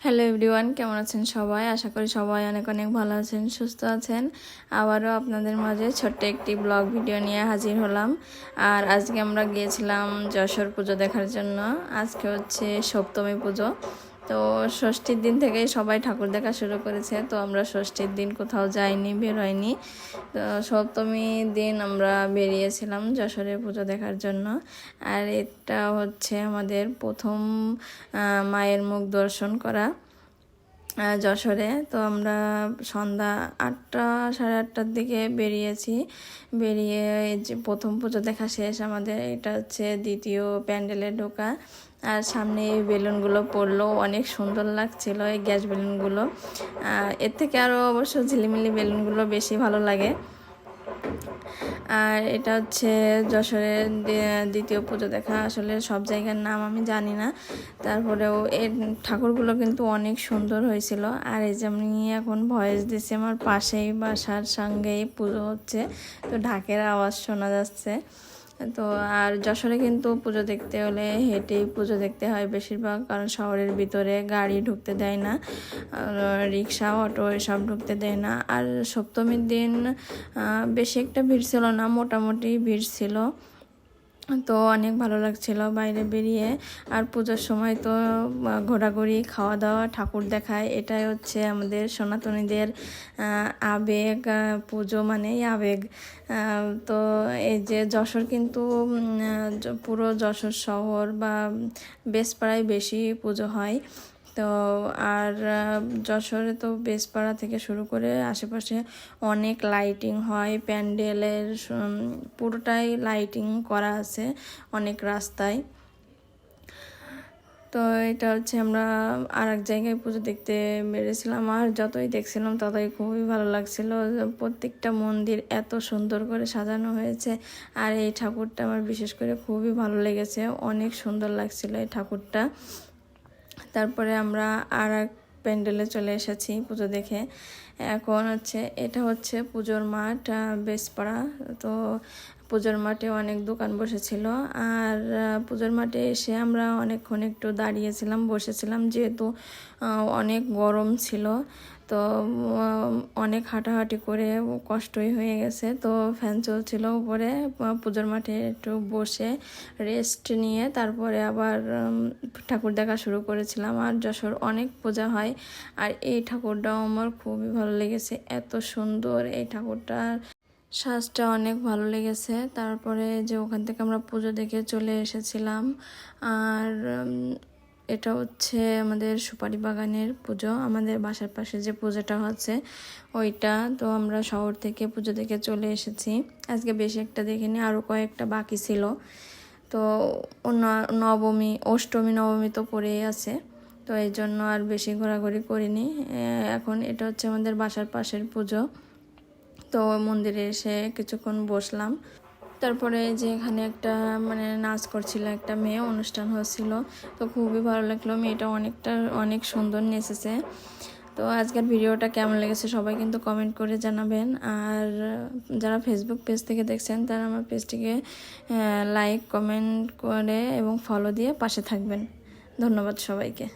Hello everyone, কেমন আছেন সবাই? আশা করি সবাই অনেক অনেক ভালো আছেন, সুস্থ আছেন। আবারও আপনাদের মাঝে ছোট্ট একটি ব্লগ ভিডিও নিয়ে হাজির হলাম। আর আজকে আমরা গিয়েছিলাম যশোর পুজো দেখার জন্য। আজকে হচ্ছে সপ্তমী পুজো। তো ষষ্ঠীর দিন থেকেই সবাই ঠাকুর দেখা শুরু করেছে। তো আমরা ষষ্ঠীর দিন কোথাও যাইনি, বের হইনি। তো সপ্তমীর দিন আমরা বেরিয়েছিলাম যশোরে পুজো দেখার জন্য। আর এটা হচ্ছে আমাদের প্রথম মায়ের মুখ দর্শন করা যশোরে। তো আমরা সন্ধ্যা 8টা সাড়ে 8টার দিকে বেরিয়েছি। বেরিয়ে যে প্রথম পুজো দেখা শেষ আমাদের। এটা হচ্ছে দ্বিতীয় প্যান্ডেলে ঢোকা। আর সামনে এই বেলুনগুলো পড়লো, অনেক সুন্দর লাগছিল এই গ্যাস বেলুনগুলো। এর থেকে আরও অবশ্য ঝিলিমিলি বেলুনগুলো বেশি ভালো লাগে। আর এটা হচ্ছে যশোরের দ্বিতীয় পুজো দেখা। আসলে সব জায়গার নাম আমি জানি না, তারপরেও এর ঠাকুরগুলো কিন্তু অনেক সুন্দর হয়েছিল। আর এই যে আমি এখন ভয়েস দিচ্ছি, আমার পাশেই বাসার সঙ্গেই পুজো হচ্ছে, তো ঢাকের আওয়াজ শোনা যাচ্ছে। তো আর যশোরে কিন্তু পুজো দেখতে হলে হেঁটেই পুজো দেখতে হয় বেশিরভাগ, কারণ শহরের ভিতরে গাড়ি ঢুকতে দেয় না, রিক্সা অটো এসব ঢুকতে দেয় না। আর সপ্তমীর দিন বেশি একটা ভিড় ছিল না, মোটামুটি ভিড় ছিল। তো অনেক ভালো লাগছিল বাইরে বেরিয়ে। আর পূজার সময় তো ঘোরাঘুরি, খাওয়া দাওয়া, ঠাকুর দেখায়, এটাই হচ্ছে আমাদের সনাতনীদের আবেগ। পুজো মানেই আবেগ। তো এই যে যশোর কিন্তু পুরো যশোর শহর বা বেশপাড়ায় বেশি পুজো হয়। তো আর যশোরে তো বেশপাড়া থেকে শুরু করে আশেপাশে অনেক লাইটিং হয়, প্যান্ডেলের পুরোটাই লাইটিং করা আছে অনেক রাস্তায়। তো এটা হচ্ছে আমরা আর এক জায়গায় পুজো দেখতে বেরিয়েছিলাম। আর যতই দেখছিলাম ততই খুবই ভালো লাগছিল। প্রত্যেকটা মন্দির এত সুন্দর করে সাজানো হয়েছে। আর এই ঠাকুরটা আমার বিশেষ করে খুবই ভালো লেগেছে, অনেক সুন্দর লাগছিল এই ঠাকুরটা। তারপরে আমরা আর এক প্যান্ডেলে চলে এসেছি পুজো দেখে। এখন হচ্ছে এটা হচ্ছে পুজোর মাঠ, বেশপাড়া। তো পুজোর মাঠে অনেক দোকান বসেছিল। আর পুজোর মাঠে এসে আমরা অনেকক্ষণ একটু দাঁড়িয়েছিলাম, বসেছিলাম, যেহেতু অনেক গরম ছিল। তো অনেক হাঁটাহাঁটি করে কষ্টই হয়ে গেছে। তো ফ্যান চলছিল উপরে, পুজোর মাঠে একটু বসে রেস্ট নিয়ে তারপরে আবার ঠাকুর দেখা শুরু করেছিলাম। আর যশোর অনেক পূজা হয়, আর এই ঠাকুরটাও আমার খুবই ভালো লেগেছে, এত সুন্দর এই ঠাকুরটার সাজটা অনেক ভালো লেগেছে। তারপরে যে ওখান থেকে আমরা পুজো দেখে চলে এসেছিলাম। আর এটা হচ্ছে আমাদের সুপারি বাগানের পুজো, আমাদের বাসার পাশে যে পুজোটা হচ্ছে ওইটা। তো আমরা শহর থেকে পুজো দেখে চলে এসেছি। আজকে বেশি একটা দেখিনি, আরও কয়েকটা বাকি ছিল। তো নবমী, অষ্টমী, নবমী তো পড়েই আছে, তো এই জন্য আর বেশি ঘোরাঘুরি করিনি। এখন এটা হচ্ছে আমাদের বাসার পাশের পুজো। তো মন্দিরে এসে কিছুক্ষণ বসলাম। তারপরে যে এখানে একটা নাচ করছিল একটা মেয়ে, অনুষ্ঠান হচ্ছিল। তো খুবই ভালো লাগলো, মেয়েটা অনেক সুন্দর নেচেছে। তো আজকের ভিডিওটা কেমন লেগেছে সবাই কিন্তু কমেন্ট করে জানাবেন। আর যারা ফেসবুক পেজ থেকে দেখছেন তারা আমার পেজটিকে লাইক, কমেন্ট করে এবং ফলো দিয়ে পাশে থাকবেন। ধন্যবাদ সবাইকে।